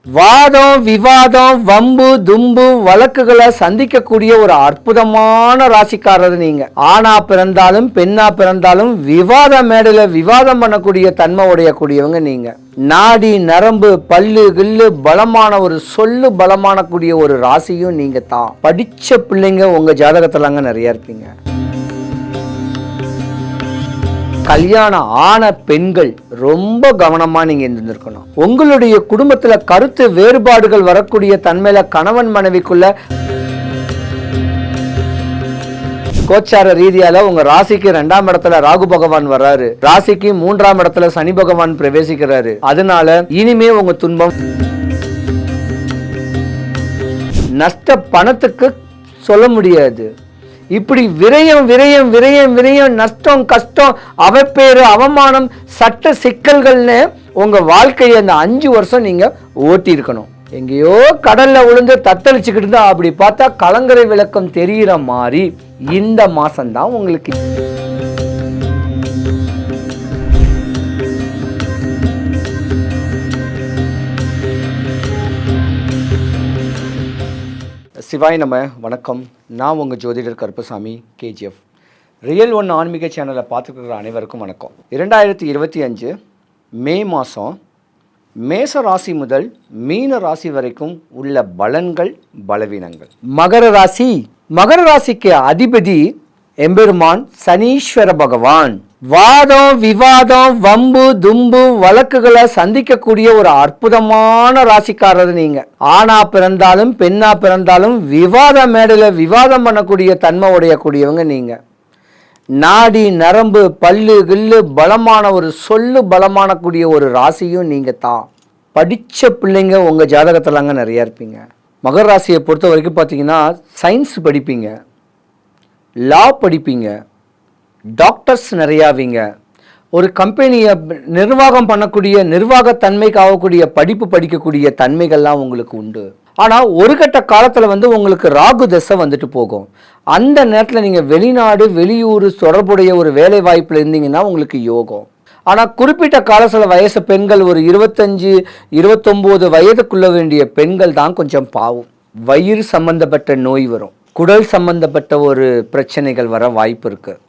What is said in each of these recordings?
வாதம், விவாதம், வம்பு, தும்பு, வழக்குகளை சந்திக்கக்கூடிய ஒரு அற்புதமான ராசிக்காரர் நீங்க. ஆணா பிறந்தாலும் பெண்ணா பிறந்தாலும் விவாத மேடையில விவாதம் பண்ணக்கூடிய தன்மை உடையக்கூடியவங்க நீங்க. நாடி நரம்பு பல்லு கில்லு பலமான ஒரு சொல்லு பலமான கூடிய ஒரு ராசியும் நீங்க தான். படிச்ச பிள்ளைங்க உங்க ஜாதகத்துலங்க நிறைய இருப்பீங்க. கல்யாணம் ஆன பெண்கள் ரொம்ப கவனமா நீங்க இருந்திருக்கணும். உங்களுடைய குடும்பத்துல கருத்து வேறுபாடுகள் வரக்கூடிய தன்மையில கணவன் மனைவிக்குள்ள கோச்சார ரீதியால உங்க ராசிக்கு 2ஆம் இடத்துல ராகு பகவான் வர்றாரு, ராசிக்கு 3ஆம் இடத்துல சனி பகவான் பிரவேசிக்கிறாரு. அதனால இனிமே உங்க துன்பம் நஷ்ட பணத்துக்கு சொல்ல முடியாது. இப்படி விரயம் விரயம் விரயம் விரயம் நஷ்டம் கஷ்டம் அவப்பேறு அவமானம் சட்ட சிக்கல்கள்னு உங்க வாழ்க்கையை அந்த 5 வருஷம் நீங்க ஓட்டி இருக்கணும். எங்கேயோ கடல்ல விழுந்து தத்தளிச்சுக்கிட்டு இருந்தா அப்படி பார்த்தா கலங்கரை விளக்கம் தெரிகிற மாதிரி இந்த மாசம்தான் உங்களுக்கு. சிவாய் நம்ம வணக்கம். நான் உங்கள் ஜோதிடர் கருப்பசாமி KGF. ரியல் ஒன் ஆன்மீக சேனலை பார்த்துக்கிற அனைவருக்கும் வணக்கம். 2025 மே மாதம் மேச ராசி முதல் மீன ராசி வரைக்கும் உள்ள பலன்கள் பலவீனங்கள். மகர ராசிக்கு அதிபதி எம்பெருமான் சனீஸ்வர பகவான். வாதம், விவாதம், வம்பு, தும்பு, வழக்குகளை சந்திக்கக்கூடிய ஒரு அற்புதமான ராசிக்காரர் நீங்க. ஆணா பிறந்தாலும் பெண்ணா பிறந்தாலும் விவாத மேடையில விவாதம் பண்ணக்கூடிய தன்மை உடையக்கூடியவங்க நீங்க. நாடி நரம்பு பல்லு கில்லு பலமான ஒரு சொல்லு பலமான கூடிய ஒரு ராசியும் நீங்க தான். படிச்ச பிள்ளைங்க உங்க ஜாதகத்துலங்க நிறைய இருப்பீங்க. மகர ராசியை பொறுத்த வரைக்கும் பார்த்தீங்கன்னா சயின்ஸ் படிப்பீங்க, லா படிப்பீங்க, டாக்டர்ஸ் நிறையாவீங்க, ஒரு கம்பெனியை நிர்வாகம் பண்ணக்கூடிய நிர்வாகத்தன்மைக்கு ஆகக்கூடிய படிப்பு படிக்கக்கூடிய தன்மைகள்லாம் உங்களுக்கு உண்டு. ஆனால் ஒரு கட்ட காலத்தில் உங்களுக்கு ராகு தசை வந்துட்டு போகும். அந்த நேரத்தில் நீங்கள் வெளிநாடு வெளியூர் தொடர்புடைய ஒரு வேலை வாய்ப்பில் இருந்தீங்கன்னா உங்களுக்கு யோகம். ஆனால் குறிப்பிட்ட காலத்தில் வயசு பெண்கள் ஒரு 25 29 வயதுக்குள்ள வேண்டிய பெண்கள் தான் கொஞ்சம் பாவம். வயிறு சம்பந்தப்பட்ட நோய் வரும், குடல் சம்பந்தப்பட்ட ஒரு பிரச்சனைகள் வர வாய்ப்பு இருக்குது.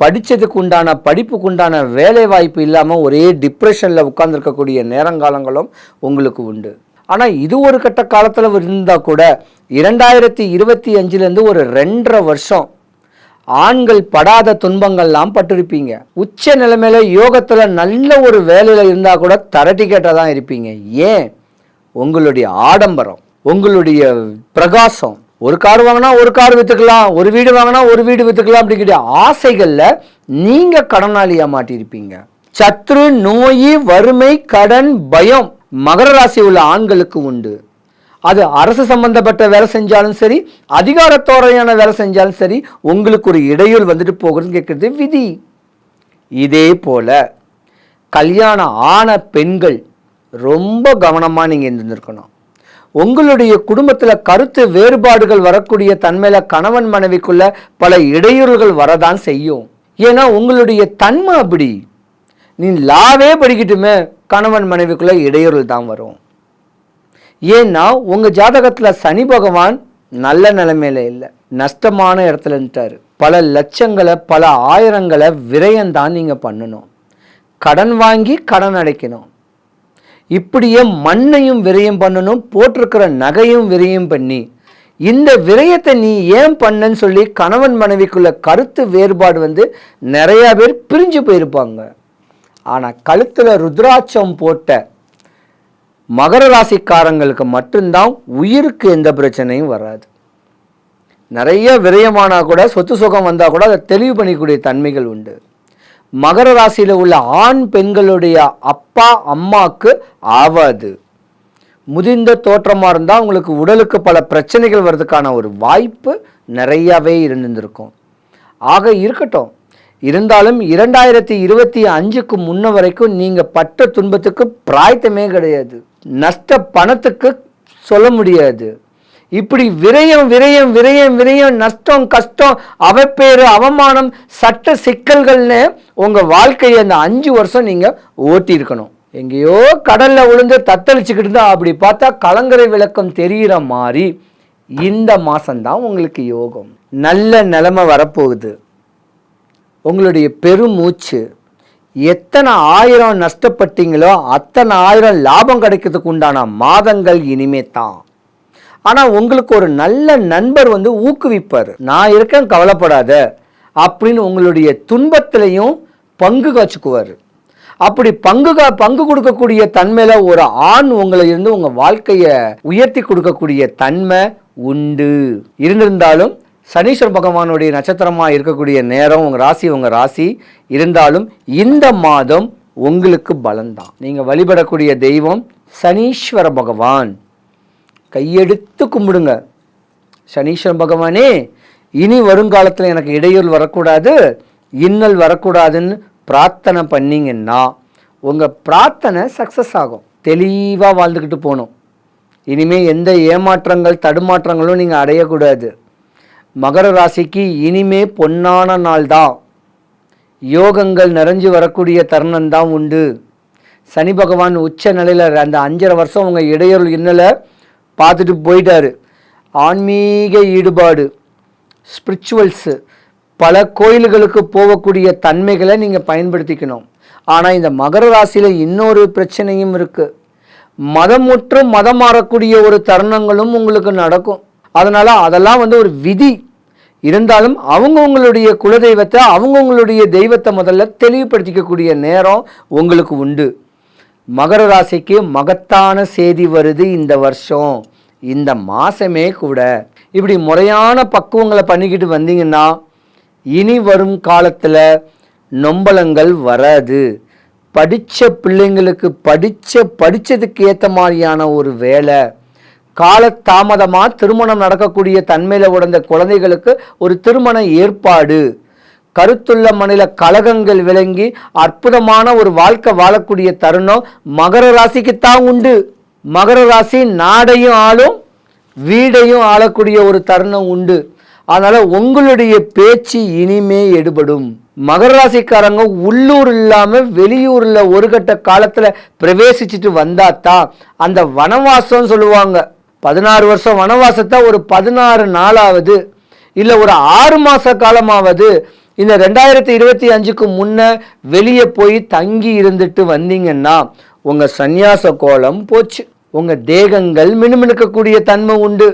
படித்ததுக்கு உண்டான படிப்புக்கு உண்டான வேலை வாய்ப்பு இல்லாமல் ஒரே டிப்ரெஷனில் உட்கார்ந்துருக்கக்கூடிய நேரங்காலங்களும் உங்களுக்கு உண்டு. ஆனால் இது ஒரு கட்ட காலத்தில் இருந்தால் கூட 2025 ஒரு 2.5 வருஷம் ஆண்கள் படாத துன்பங்கள்லாம் பட்டிருப்பீங்க. உச்ச நிலைமையில யோகத்தில் நல்ல ஒரு வேலையில் இருந்தால் கூட தரட்டிக்கேட்டாக தான் இருப்பீங்க. ஏன்? உங்களுடைய ஆடம்பரம், உங்களுடைய பிரகாசம். ஒரு கார் வாங்கினா ஒரு கார் விற்றுக்கலாம், ஒரு வீடு வாங்கினா ஒரு வீடு விற்றுக்கலாம் அப்படிங்கிற ஆசைகளில் நீங்கள் கடனாளியாக மாட்டியிருப்பீங்க. சத்ரு, நோய், வறுமை, கடன், பயம் மகர ராசி உள்ள ஆண்களுக்கு உண்டு. அது அரசு சம்பந்தப்பட்ட வேலை செஞ்சாலும் சரி, அதிகாரத்தோரையான வேலை செஞ்சாலும் சரி, உங்களுக்கு ஒரு இடையூறு வந்துட்டு போகிறதுன்னு கேட்குறது விதி. இதே போல கல்யாணம் ஆன பெண்கள் ரொம்ப கவனமாக நீங்கள் இருந்திருக்கணும். உங்களுடைய குடும்பத்தில் கருத்து வேறுபாடுகள் வரக்கூடிய தன்மையில கணவன் மனைவிக்குள்ள பல இடையூறுகள் வரதான் செய்யும். ஏன்னா உங்களுடைய தன்மை அப்படி. நீ லாவே படிக்கட்டுமே, கணவன் மனைவிக்குள்ள இடையூறுகள் தான் வரும். ஏன்னா உங்க ஜாதகத்தில் சனி பகவான் நல்ல நிலைமையில இல்லை, நஷ்டமான இடத்துல இருந்துட்டாரு. பல லட்சங்களை பல ஆயிரங்களை விரயம்தான் நீங்க பண்ணணும். கடன் வாங்கி கடன் அடைக்கணும். இப்படியே மண்ணையும் விரயம் பண்ணணும், போட்டிருக்கிற நகையும் விரயம் பண்ணி இந்த விரயத்தை நீ ஏன் பண்ணன்னு சொல்லி கணவன் மனைவிக்குள்ள கருத்து வேறுபாடு நிறைய பேர் பிரிஞ்சு போயிருப்பாங்க. ஆனால் கழுத்தில் ருத்ராட்சம் போட்ட மகர ராசிக்காரங்களுக்கு மட்டும்தான் உயிருக்கு எந்த பிரச்சனையும் வராது. நிறைய விரயமானா கூட சொத்து சுகம் வந்தால் கூட அதை தெளிவு பண்ணிக்கூடிய தன்மைகள் உண்டு. மகர ராசியில் உள்ள ஆண் பெண்களுடைய அப்பா அம்மாவுக்கு ஆவாது. முதிர்ந்த தோற்றமாக இருந்தால் உங்களுக்கு உடலுக்கு பல பிரச்சனைகள் வர்றதுக்கான ஒரு வாய்ப்பு நிறையாவே இருந்திருக்கும். ஆக இருக்கட்டும். இருந்தாலும் 2025க்கு முன்ன வரைக்கும் நீங்கள் பட்ட துன்பத்துக்கு பிராயத்தமே கிடையாது. நஷ்ட பணத்துக்கு சொல்ல முடியாது. இப்படி விரயம் விரயம் விரயம் விரயம் நஷ்டம் கஷ்டம் அவப்பேறு அவமானம் சட்ட சிக்கல்கள்னு உங்கள் வாழ்க்கையை அந்த 5 வருஷம் நீங்கள் ஓட்டி இருக்கணும். எங்கேயோ கடலில் விழுந்து தத்தளிச்சுக்கிட்டு இருந்தா அப்படி பார்த்தா கலங்கரை விளக்கம் தெரிகிற மாதிரி இந்த மாதம்தான் உங்களுக்கு யோகம். நல்ல நிலைமை வரப்போகுது. உங்களுடைய பெருமூச்சு. எத்தனை ஆயிரம் நஷ்டப்பட்டீங்களோ அத்தனை ஆயிரம் லாபம் கிடைக்கிறதுக்கு உண்டான மாதங்கள் இனிமே தான். ஆனால் உங்களுக்கு ஒரு நல்ல நண்பர் ஊக்குவிப்பார். நான் இருக்கேன், கவலைப்படாத அப்படின்னு உங்களுடைய துன்பத்திலையும் பங்கு காய்ச்சுக்குவார். அப்படி பங்கு கொடுக்கக்கூடிய தன்மையில ஒரு ஆண் உங்களை இருந்து உங்கள் வாழ்க்கையை உயர்த்தி கொடுக்கக்கூடிய தன்மை உண்டு. இருந்திருந்தாலும் சனீஸ்வர பகவானுடைய நட்சத்திரமாக இருக்கக்கூடிய நேரம் உங்கள் ராசி இருந்தாலும் இந்த மாதம் உங்களுக்கு பலன்தான். நீங்கள் வழிபடக்கூடிய தெய்வம் சனீஸ்வர பகவான். கையெடுத்து கும்பிடுங்க. சனீஸ்வர பகவானே, இனி வருங்காலத்தில் எனக்கு இடையூறு வரக்கூடாது, இன்னல் வரக்கூடாதுன்னு பிரார்த்தனை பண்ணிங்கன்னா உங்கள் பிரார்த்தனை சக்ஸஸ் ஆகும். தெளிவாக வாழ்ந்துக்கிட்டு போகணும். இனிமேல் எந்த ஏமாற்றங்கள் தடுமாற்றங்களும் நீங்கள் அடையக்கூடாது. மகர ராசிக்கு இனிமே பொன்னான நாள் தான். யோகங்கள் நிறைஞ்சு வரக்கூடிய தருணம் தான் உண்டு. சனி பகவான் உச்ச நிலையில் அந்த 5.5 வருஷம் உங்கள் இடையூறு இன்னலை பார்த்துட்டு போயிட்டாரு. ஆன்மீக ஈடுபாடு, ஸ்பிரிச்சுவல்ஸு, பல கோயில்களுக்கு போகக்கூடிய தன்மைகளை நீங்கள் பயன்படுத்திக்கணும். ஆனால் இந்த மகர ராசியில் இன்னொரு பிரச்சனையும் இருக்குது. மதம் முற்றும் மதம் மாறக்கூடிய ஒரு தருணங்களும் உங்களுக்கு நடக்கும். அதனால் அதெல்லாம் ஒரு விதி. இருந்தாலும் அவங்கவுங்களுடைய குலதெய்வத்தை அவங்கவுங்களுடைய தெய்வத்தை முதல்ல தெளிவுபடுத்திக்கக்கூடிய நேரம் உங்களுக்கு உண்டு. மகர ராசிக்கு மகத்தான செய்தி வருது இந்த வருஷம், இந்த மாதமே கூட. இப்படி முறையான பக்குவங்களை பண்ணிக்கிட்டு வந்தீங்கன்னா இனி வரும் காலத்தில் நொம்பலங்கள் வராது. படித்த பிள்ளைங்களுக்கு படித்ததுக்கு ஏற்ற மாதிரியான ஒரு வேலை, காலதாமதமாக திருமணம் நடக்கக்கூடிய தன்மையில் உடந்த குழந்தைகளுக்கு ஒரு திருமண ஏற்பாடு, கருத்துள்ள மனித கலகங்கள் விளங்கி அற்புதமான ஒரு வாழ்க்கை வாழக்கூடிய தருணம் மகர ராசிக்குத்தான் உண்டு. மகர ராசி நாடையும் ஆளும் வீடையும் ஆளக்கூடிய ஒரு தருணம் உண்டு. அதனால் உங்களுடைய பேச்சு இனிமே எடுபடும். மகர ராசிக்காரங்க உள்ளூர் இல்லாமல் வெளியூரில் ஒரு கட்ட காலத்தில் பிரவேசிச்சுட்டு வந்தாதான் அந்த வனவாசம் சொல்லுவாங்க. 16 வருஷம் வனவாசத்தை ஒரு 16 நாளாவது இல்லை ஒரு 6 மாத காலமாவது இந்த 2025க்கு முன்ன வெளியே போய் தங்கி இருந்துட்டு வந்தீங்கன்னா உங்கள் சந்நியாச கோலம் போச்சு. உங்கள் தேகங்கள் மினுமினுக்கக்கூடிய தன்மை உண்டு.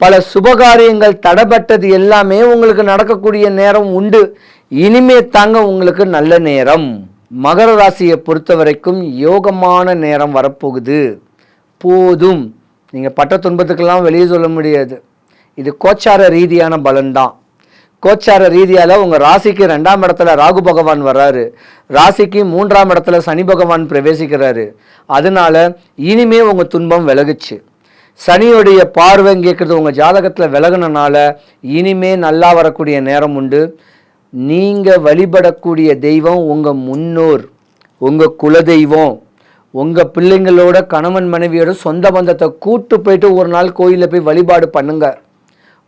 பல சுபகாரியங்கள் தடைப்பட்டது எல்லாமே உங்களுக்கு நடக்கக்கூடிய நேரம் உண்டு. இனிமே தாங்க உங்களுக்கு நல்ல நேரம். மகர ராசியை பொறுத்த வரைக்கும் யோகமான நேரம் வரப்போகுது. போதும், நீங்கள் பட்ட துன்பத்துக்கெல்லாம் வெளியே சொல்ல முடியாது. இது கோச்சார ரீதியான பலன்தான். கோச்சார ரீதியால் உங்கள் ராசிக்கு 2ஆம் இடத்துல ராகு பகவான் வர்றாரு, ராசிக்கு 3ஆம் இடத்துல சனி பகவான் பிரவேசிக்கிறாரு. அதனால இனிமே உங்கள் துன்பம் விலகுச்சு. சனியுடைய பார்வை கேட்குறது உங்கள் ஜாதகத்தில் விலகுனனால இனிமே நல்லா வரக்கூடிய நேரம் உண்டு. நீங்கள் வழிபடக்கூடிய தெய்வம் உங்கள் முன்னோர், உங்கள் குலதெய்வம். உங்கள் பிள்ளைங்களோட கணவன் மனைவியோட சொந்த பந்தத்தை கூட்டு போயிட்டு ஒரு நாள் கோயிலில் போய் வழிபாடு பண்ணுங்க.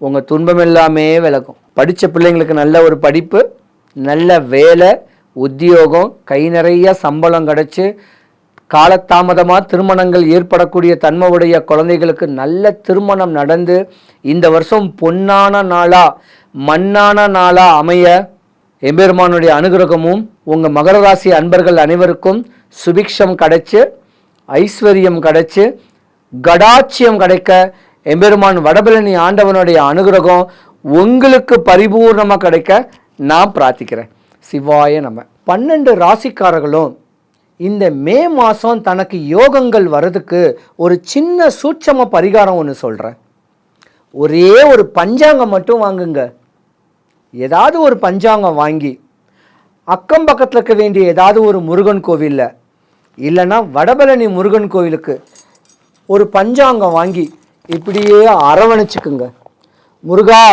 உங்கள் துன்பம் எல்லாமே விலகும். படித்த பிள்ளைங்களுக்கு நல்ல ஒரு படிப்பு, நல்ல வேலை, உத்தியோகம், கை நிறைய சம்பளம் கிடச்சி காலதாமதமாக திருமணங்கள் ஏற்படக்கூடிய தன்மையுடைய குழந்தைகளுக்கு நல்ல திருமணம் நடந்து இந்த வருஷம் பொன்னான நாளாக மண்ணான நாளாக அமைய எம்பெருமானுடைய அனுகிரகமும் உங்கள் மகர ராசி அன்பர்கள் அனைவருக்கும் சுபிக்ஷம் கிடைச்சு, ஐஸ்வர்யம் கிடைச்சு, கடாட்சியம் கிடைக்க எம்பெருமான் வடபழனி ஆண்டவனுடைய அனுகிரகம் உங்களுக்கு பரிபூர்ணமாக கிடைக்க நான் பிரார்த்திக்கிறேன். சிவாய நம. 12 ராசிக்காரர்களும் இந்த மே மாதம் தனக்கு யோகங்கள் வர்றதுக்கு ஒரு சின்ன சூட்சம பரிகாரம் ஒன்று சொல்கிறேன். ஒரே ஒரு பஞ்சாங்கம் மட்டும் வாங்குங்க. ஏதாவது ஒரு பஞ்சாங்கம் வாங்கி அக்கம் பக்கத்தில் இருக்க வேண்டிய ஏதாவது ஒரு முருகன் கோவிலில் இல்லைன்னா வடபழனி முருகன் கோவிலுக்கு ஒரு பஞ்சாங்கம் வாங்கி இப்படியே அரவணைச்சிக்குங்க. முருகா,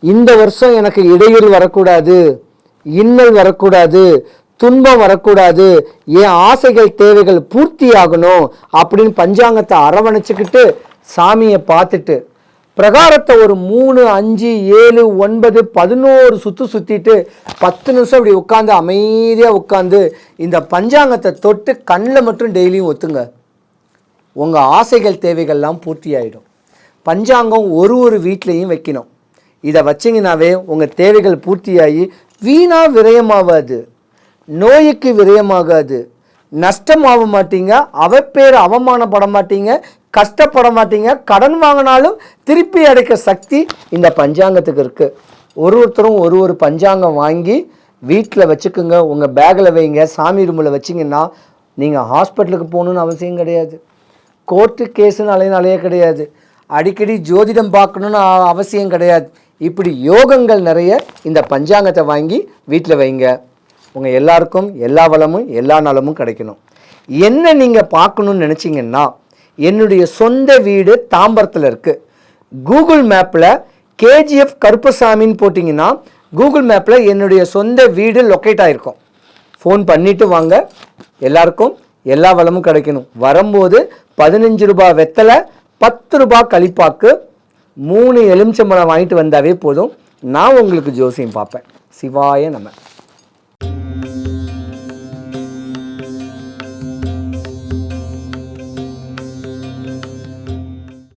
இந்த வருஷம் எனக்கு இடையூறு வரக்கூடாது, இன்னல் வரக்கூடாது, துன்பம் வரக்கூடாது, என் ஆசைகள் தேவைகள் பூர்த்தி ஆகணும் அப்படின்னு பஞ்சாங்கத்தை அரவணைச்சிக்கிட்டு சாமியை பார்த்துட்டு பிரகாரத்தை ஒரு 3, 5, 7, 9, 11 சுற்றிட்டு 10 நிமிஷம் இப்படி உட்காந்து அமைதியாக உட்காந்து இந்த பஞ்சாங்கத்தை தொட்டு கண்ணில் மட்டும் டெய்லியும் ஒத்துங்க. உங்கள் ஆசைகள் தேவைகள்லாம் பூர்த்தி ஆகிடும். பஞ்சாங்கம் ஒரு வீட்லேயும் வைக்கணும். இதை வச்சிங்கனாவே உங்கள் தேவைகள் பூர்த்தியாகி வீணாக விரயமாகாது, நோய்க்கு விரயமாகாது, நஷ்டமாக மாட்டீங்க, அவப்பேர் அவமானப்பட மாட்டீங்க, கஷ்டப்பட மாட்டீங்க. கடன் வாங்கினாலும் திருப்பி அடைக்க சக்தி இந்த பஞ்சாங்கத்துக்கு இருக்குது. ஒருத்தரும் ஒரு பஞ்சாங்கம் வாங்கி வீட்டில் வச்சுக்குங்க, உங்கள் பேக்கில் வைங்க, சாமி ரூமில் வச்சிங்கன்னா நீங்கள் ஹாஸ்பிட்டலுக்கு போகணுன்னு அவசியம் கிடையாது, கோர்ட்டு கேஸுன்னு அலைய கிடையாது, அடிக்கடி ஜோதிடம் பார்க்கணுன்னு அவசியம் கிடையாது. இப்படி யோகங்கள் நிறைய இந்த பஞ்சாங்கத்தை வாங்கி வீட்டில் வைங்க. உங்கள் எல்லாருக்கும் எல்லா வளமும் எல்லா நலமும் கிடைக்கணும். என்ன நீங்கள் பார்க்கணுன்னு நினச்சிங்கன்னா, என்னுடைய சொந்த வீடு தாம்பரத்தில் இருக்குது. கூகுள் மேப்பில் கேஜிஎஃப் கருப்பசாமின்னு போட்டிங்கன்னா கூகுள் மேப்பில் என்னுடைய சொந்த வீடு லொக்கேட் ஆகிருக்கும். ஃபோன் பண்ணிவிட்டு வாங்க. எல்லாருக்கும் எல்லா வளமும் கிடைக்கணும். வரும்போது 15 ரூபாய் வெத்தலை, 10 ரூபாய் களிப்பாக்கு, 3 எலுமிச்சம்பழம் வாங்கிட்டு வந்தாவே போதும். நான் உங்களுக்கு ஜோசியம் பார்ப்பேன். சிவாய நம.